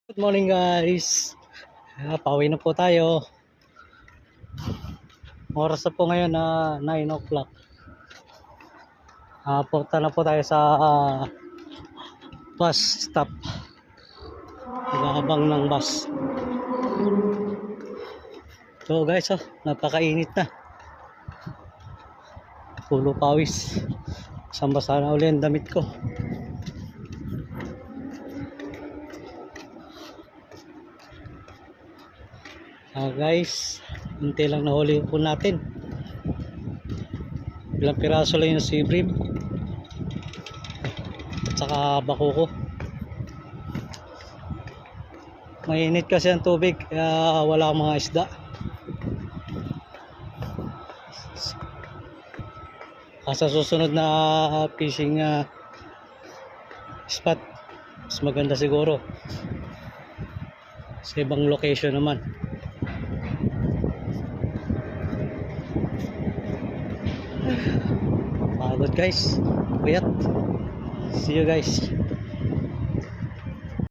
Good morning guys. Pauwi na po tayo. Oras na po ngayon na 9 o'clock. Punta na po tayo sa bus stop. Nag-aabang ng bus. So guys, napakainit na. Pulo pawis. Basa na uli ang damit ko. Guys, hinti lang nahuli po natin. Ilang piraso lang yung sea bream at saka bakuko. Mainit kasi ang tubig kaya wala akong mga isda. Sa susunod na fishing spot, mas maganda siguro sa ibang location naman. Pagod guys, puyat. See you guys.